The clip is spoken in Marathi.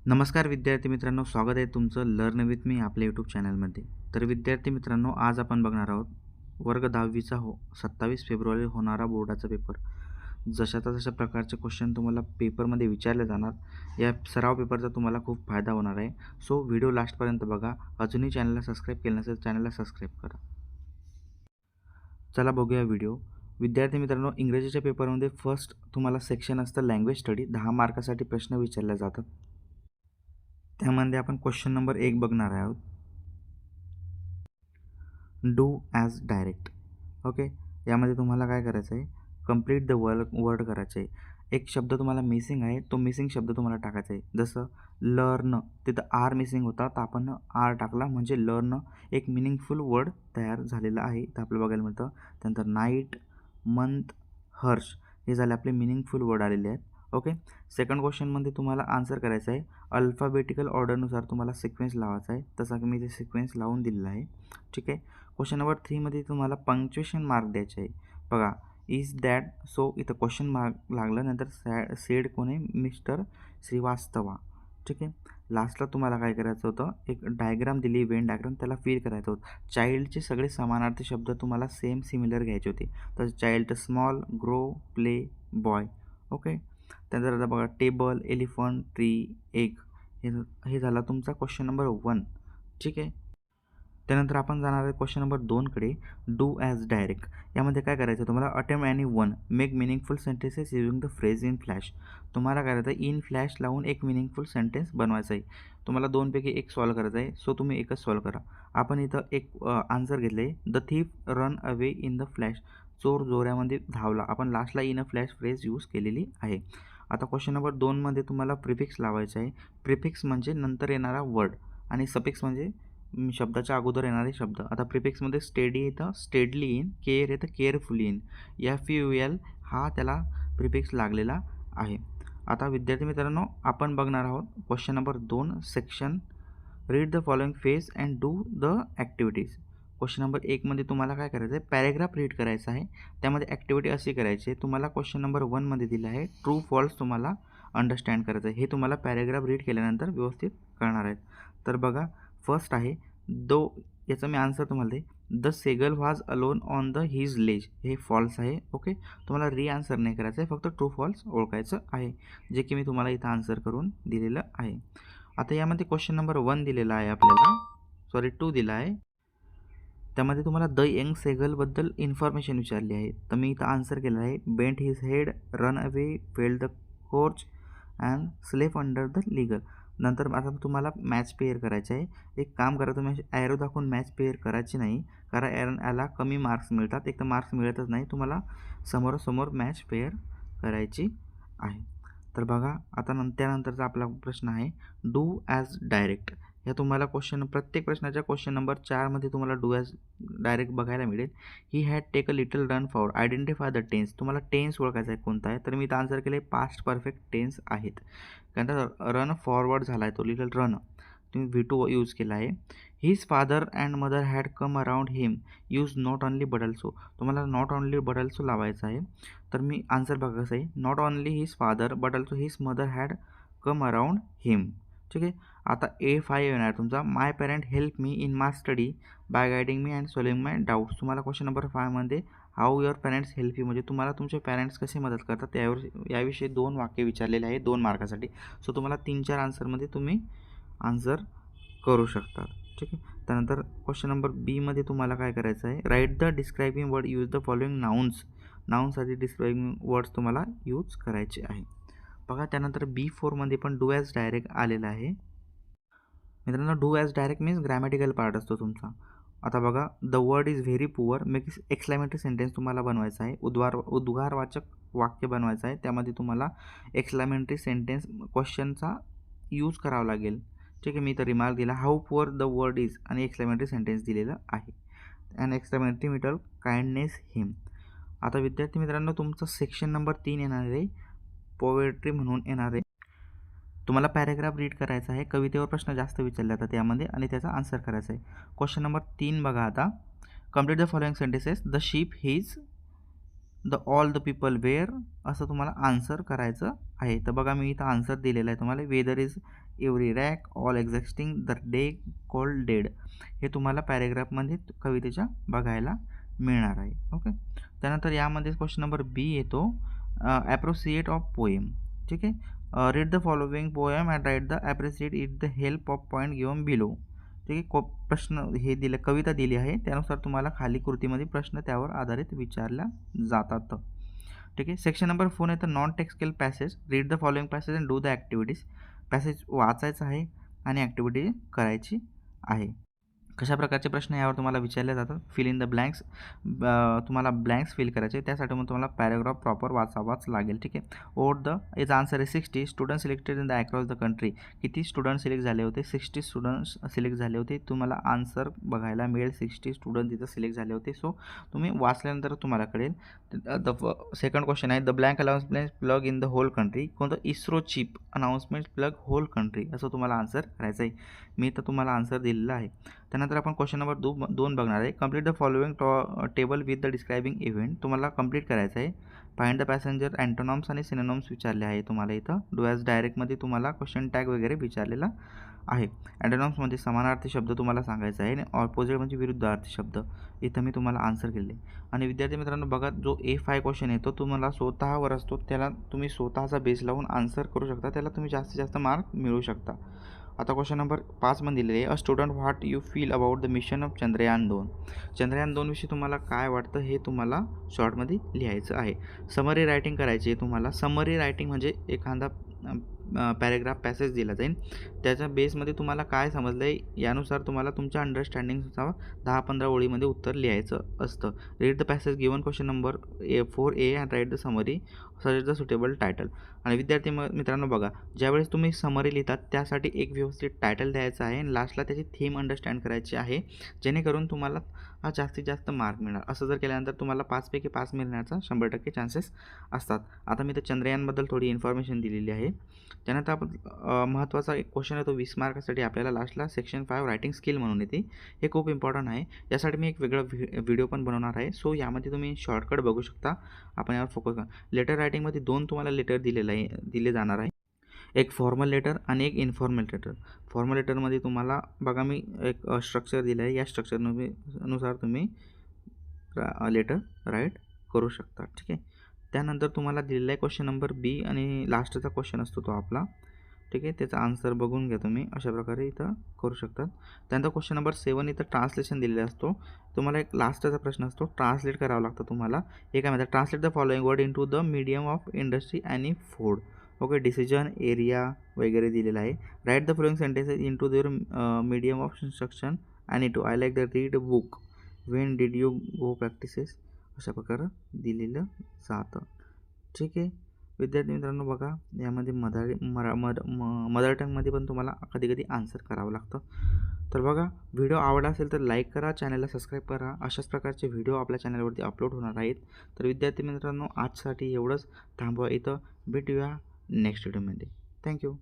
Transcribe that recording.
नमस्कार विद्यार्थी मित्रांनो, स्वागत आहे तुमचं लर्न विथ मी आपल्या यूट्यूब चॅनलमध्ये. तर विद्यार्थी मित्रांनो, आज आपण बघणार आहोत वर्ग 10वीचा 27 फेब्रुवारी होणारा बोर्डाचा पेपर. जशाचा तशा प्रकारचे क्वेश्चन तुम्हाला पेपरमध्ये विचारले जाणार. या सराव पेपरचा तुम्हाला खूप फायदा होणार आहे. सो व्हिडिओ लास्टपर्यंत बघा. अजूनही चॅनलला सबस्क्राईब केलं नसेल चॅनलला सबस्क्राईब करा. चला बघूया व्हिडिओ. विद्यार्थी मित्रांनो, इंग्रजीच्या पेपरमध्ये फर्स्ट तुम्हाला सेक्शन असतं लँग्वेज स्टडी. 10 मार्कासाठी प्रश्न विचारले जातात. त्यामध्ये आपण क्वेश्चन नंबर 1 बघणार आहोत. Do as direct. ओके, यामध्ये तुम्हाला काय करायचं आहे, कंप्लीट द वर्ड करायचं आहे. एक शब्द तुम्हाला मिसिंग आहे, तो मिसिंग शब्द तुम्हाला टाकायचा आहे. जसं लर्न, तिथं आर मिसिंग होता तर आपण आर टाकला म्हणजे लर्न एक मिनिंगफुल वर्ड तयार झालेला आहे इथं आपल्याला बघायला मिळतं. त्यानंतर नाईट, मंथ, हर्ष हे झाले आपले मिनिंगफुल वर्ड आलेले आहेत. ओके, सेकंड क्वेश्चनमध्ये तुम्हाला आन्सर करायचं आहे. अल्फाबेटिकल ऑर्डरनुसार तुम्हाला सिक्वेन्स लावायचा आहे, तसा की मी ते सिक्वेन्स लावून दिलेला आहे. ठीक आहे. क्वेश्चन नंबर 3मध्ये तुम्हाला पंक्च्युएशन मार्क द्यायचे आहे. बघा, इज दॅट सो इथं क्वेश्चन मार्क लागलं, नंतर सेड कोण आहे, मिस्टर श्रीवास्तवा. ठीक आहे. लास्टला तुम्हाला काय करायचं होतं, एक डायग्राम दिली, वेन डायग्राम, त्याला फिल करायचं होतं. चाइल्डचे सगळे समानार्थी शब्द तुम्हाला सेम सिमिलर घ्यायचे होते. तर child small, grow, play, boy. Okay. त्यानंतर आता बघा, टेबल, एलिफंट, ट्री, एग हे झाला तुमचा क्वेश्चन नंबर 1. ठीक आहे. त्यानंतर आपण जाणार आहे क्वेश्चन नंबर 2कडे. Do as directed. यामध्ये काय करायचं तुम्हाला, attempt any one, make meaningful sentences using the phrase in flash. तुम्हाला काय करायचं आहे, इन फ्लॅश लावून एक मिनिंगफुल सेंटेन्स बनवायचा आहे. तुम्हाला दोनपैकी एक सॉल्व करायचं आहे. सो तुम्ही एकच सॉल्व करा. आपण इथं एक आन्सर घेतलं आहे, the thief run away in the flash. चोर जोऱ्यामध्ये धावला. आपण लास्टला in a flash phrase use केलेली आहे. आता क्वेश्चन नंबर 2मध्ये तुम्हाला प्रिफिक्स लावायचं आहे. प्रिफिक्स म्हणजे नंतर येणारा वर्ड आणि सफिक्स म्हणजे शब्दाच्या अगोदर येणारे शब्द. आता प्रिफिक्समध्ये स्टेडी येतं, स्टेडली इन, केअर येतं, केअरफुली इन, FUL हा त्याला प्रिफिक्स लागलेला आहे. आता विद्यार्थी मित्रांनो, आपण बघणार आहोत question number 2 section read the following phase and do the activities. Question number 1मध्ये तुम्हाला काय करायचं आहे, पॅरेग्राफ रीड करायचा आहे. त्यामध्ये ॲक्टिव्हिटी अशी करायची आहे, तुम्हाला क्वेश्चन नंबर 1मध्ये दिलं आहे ट्रू फॉल्स तुम्हाला अंडरस्टँड करायचं आहे. हे तुम्हाला पॅरेग्राफ रीड केल्यानंतर व्यवस्थित कळणार आहेत. तर बघा, फर्स्ट आहे दो, याचा मी आन्सर तुम्हाला दे. The seagull was alone on the his ledge. हे फॉल्स आहे. ओके, तुम्हाला री आन्सर नाही करायचं आहे, फक्त ट्रू फॉल्स ओळखायचं आहे, जे की मी तुम्हाला इथं आन्सर करून दिलेलं आहे. आता यामध्ये क्वेश्चन नंबर 1 दिलेला आहे आपल्याला, 2 दिला आहे. त्यामध्ये तुम्हाला द यंग सेगलबद्दल इन्फॉर्मेशन विचारली आहे. तर मी इथं आन्सर केलं आहे, bent his head, run away, fell the couch and slept under the लिगल. नंतर आता तुम्हाला मॅच पेअर करायचे आहे. एक काम करा, तुम्ही ॲरो दाखवून मॅच पेअर करायची नाही, कारण याला कमी मार्क्स मिळतात. एक तर मार्क्स मिळतच नाही, तुम्हाला समोरासमोर मॅच पेअर करायची आहे. तर बघा, आता त्यानंतरचा आपला प्रश्न आहे डू ॲज डायरेक्ट. या तुम्हाला क्वेश्चन, प्रत्येक प्रश्नाच्या क्वेश्चन नंबर 4मध्ये तुम्हाला डू ॲज डायरेक्ट बघायला मिळेल. He had take a little run for, identify the tense. तुम्हाला टेन्स ओळखायचा आहे कोणता आहे, तर मी इथं आन्सर केलं आहे पास्ट परफेक्ट टेन्स आहेत. कारण रन फॉरवर्ड झाला आहे तो, लिटल रन तुम्ही V2 यूज केला आहे. His father and mother had come around him, use not only but also. तुम्हाला नॉट ऑनली बट ऑल्सो लावायचं आहे. तर मी आन्सर बघा कसं आहे, not only his father but also his mother had come around him. ठीक आहे. आता A5 येणार तुमचा, my parent help me in my study by guiding me and solving my doubts. तुम्हाला क्वेश्चन नंबर 5मध्ये how your parents help you, म्हणजे तुम्हाला तुमचे पॅरेंट्स कसे मदत करतात याविषयी 2 वाक्य विचारलेले आहे 2 मार्कासाठी. सो तुम्हाला 3-4 आन्सरमध्ये तुम्ही आन्सर करू शकता. ठीक आहे. त्यानंतर क्वेश्चन नंबर बीमध्ये तुम्हाला काय करायचं आहे, write the describing word, use the following nouns. नाउन्ससाठी डिस्क्रायबिंग वर्ड्स तुम्हाला यूज करायचे आहे. बघा, त्यानंतर B4मध्ये पण डू ॲज डायरेक्ट आलेला आहे. मित्रांनो, do as direct means grammatical part असतो तुमचा. आता बघा, the word is very poor, make exclamatory sentence तुम्हाला बनवायचा आहे. उद्गारवाचक वाक्य बनवायचं आहे. त्यामध्ये तुम्हाला एक्सक्लेमेटरी सेंटेन्स क्वेश्चनचा यूज करावा लागेल. ठीक आहे. मी तर रिमार्क दिला, how poor the word is आणि एक्सक्लेमेटरी सेंटेन्स दिलेलं आहे. अँड एक्सक्लेमेटरी मिटल काइंडनेस हिम. आता विद्यार्थी मित्रांनो, तुमचं सेक्शन नंबर 3 येणार आहे, पोएट्री म्हणून येणार आहे. तुम्हाला पॅरेग्राफ रीड करायचा आहे. कवितेवर प्रश्न जास्त विचारले जातात यामध्ये आणि त्याचा आन्सर करायचा आहे. क्वेश्चन नंबर 3 बघा आता, complete the following sentences. The sheep his all the people where असं तुम्हाला आन्सर करायचं आहे. तर बघा मी इथं आन्सर दिलेलं आहे तुम्हाला. Weather is every rack all existing the day called dead. हे तुम्हाला पॅरेग्राफमध्ये कवितेच्या बघायला मिळणार आहे. ओके. त्यानंतर यामध्ये क्वेश्चन नंबर बी येतो ॲप्रोसिएट ऑफ पोएम. ठीक आहे. Read the following poem and write the appreciate it the help of point given below. ठीक आहे. प्रश्न हे दिलं, कविता दिली आहे, त्यानुसार तुम्हाला खाली कृतीमध्ये प्रश्न त्यावर आधारित विचारल्या जातात. ठीक आहे. सेक्शन नंबर 4 येतं non textual passage. Read the following passage and do the activities. Passage वाचायचं आहे आणि ॲक्टिव्हिटी करायची आहे. कशा प्रकारचे प्रश्न यावर तुम्हाला विचारले जातात. Fill in the blanks. तुम्हाला ब्लँक्स फिल करायचे, त्यासाठी मग तुम्हाला पॅराग्राफ प्रॉपर वाचावाच लागेल. ठीक आहे. ओट द इज आन्सर आहे 60 student selected in the across the country. किती स्टुडंट सिलेक्ट झाले होते? 60 स्टुडंट्स सिलेक्ट झाले होते. तुम्हाला आन्सर बघायला मिळेल 60 स्टुडंट तिथं सिलेक्ट झाले होते. सो तुम्ही वाचल्यानंतर तुम्हाला कळेल. द सेकंड क्वेश्चन आहे the blank announcement plug in the whole country. कोणतं? ISRO chief announcement plug whole country असं तुम्हाला आन्सर करायचं आहे. मी तर तुम्हाला आन्सर दिलेलं आहे. त्यानंतर आपण क्वेश्चन नंबर 2 बघणार आहे. Complete the following table with the describing event. तुम्हाला कंप्लीट करायचं आहे. फाइंड द पॅसेंजर अँटोनॉम्स आणि सिनोनॉम्स विचारले आहे तुम्हाला इथं. डू ॲज डायरेक्टमध्ये तुम्हाला क्वेश्चन टॅग वगैरे विचारलेला आहे. अँटोनॉम्समध्ये समानार्थी शब्द तुम्हाला सांगायचा आहे आणि ऑपोजिट म्हणजे विरुद्धार्थी शब्द इथं मी तुम्हाला आन्सर केले. आणि विद्यार्थी मित्रांनो बघा, जो A5 क्वेश्चन येतो तुम्हाला स्वतःवर असतो, त्याला तुम्ही स्वतःचा बेस लावून आन्सर करू शकता, त्याला तुम्ही जास्तीत जास्त मार्क मिळवू शकता. आता क्वेश्चन नंबर 5 मध्ये दिलेले आहे. A student what you feel about the mission of Chandrayaan 2. Chandrayaan 2 विषयी तुम्हाला काय वाटतं हे तुम्हाला शॉर्टमध्ये लिहायचं आहे. समरी रायटिंग करायची आहे तुम्हाला. समरी रायटिंग म्हणजे एखादा पॅरेग्राफ पॅसेज दिला जाईल, त्याच्या बेसमध्ये तुम्हाला काय समजलं आहे यानुसार तुम्हाला तुमच्या अंडरस्टँडिंगनुसार 10-15 ओळीमध्ये उत्तर लिहायचं असतं. Read the passage given question number 4A and write the summary suggest the suitable title. आणि विद्यार्थी मित्रांनो बघा, ज्यावेळेस तुम्ही समरी लिहितात त्यासाठी एक व्यवस्थित टायटल द्यायचं आहे आणि लास्टला त्याची थीम अंडरस्टँड करायची आहे, जेणेकरून तुम्हाला जास्तीत जास्त मार्क मिळणार. असं जर केल्यानंतर तुम्हाला 5 पैकी 5 मिळण्याचा 100% चान्सेस असतात. आता मी तर चंद्रयानबद्दल थोडी इन्फॉर्मेशन दिलेली आहे. त्यानंतर आपण महत्त्वाचा एक क्वेश्चन येतो 20 मार्कासाठी आपल्याला लास्टला सेक्शन 5 रायटिंग स्किल म्हणून येते. हे खूप इम्पॉर्टंट आहे. यासाठी मी एक वेगळा व्हिडिओ पण बनवणार आहे. सो यामध्ये तुम्ही शॉर्टकट बघू शकता. आपण यावर फोकस करा. लेटर रायटिंगमध्ये 2 तुम्हाला लेटर दिले जाणार आहे. एक फॉर्मल लेटर आणि एक इन्फॉर्मल लेटर. फॉर्मल लेटरमध्ये तुम्हाला बघा मी एक स्ट्रक्चर दिलं आहे. या स्ट्रक्चरनुसार तुम्ही लेटर राईट करू शकता. ठीक आहे. त्यानंतर तुम्हाला दिलेला आहे क्वेश्चन नंबर बी आणि लास्टचा क्वेश्चन असतो तो आपला. ठीक आहे. त्याचा आन्सर बघून घ्या तुम्ही. अशा प्रकारे इथं करू शकतात. त्यानंतर क्वेश्चन नंबर 7 इथं ट्रान्सलेशन दिलेला असतो. तुम्हाला एक लास्टचा प्रश्न असतो, ट्रान्सलेट करावा लागतं तुम्हाला. हे काय म्हणतात? Translate the following word into the medium of industry आणि फूड. ओके. डिसिजन, एरिया वगैरे दिलेला आहे. Write the following sentences into their medium of instruction आणि two. I like the read book. When did you go practices. अशा प्रकारे दिलेलं जातं. ठीक आहे. विद्यार्थी मित्रांनो बघा, यामध्ये मदर टंगमध्ये पण तुम्हाला कधी कधी आन्सर करावं लागतं. तर बघा, व्हिडिओ आवडला असेल तर लाईक करा, चॅनलला सबस्क्राईब करा. अशाच प्रकारचे व्हिडिओ आपल्या चॅनलवरती अपलोड होणार आहेत. तर विद्यार्थी मित्रांनो आजसाठी एवढंच. थांबवा इथं. भेटूया नेक्स्ट व्हिडिओमध्ये. थँक्यू.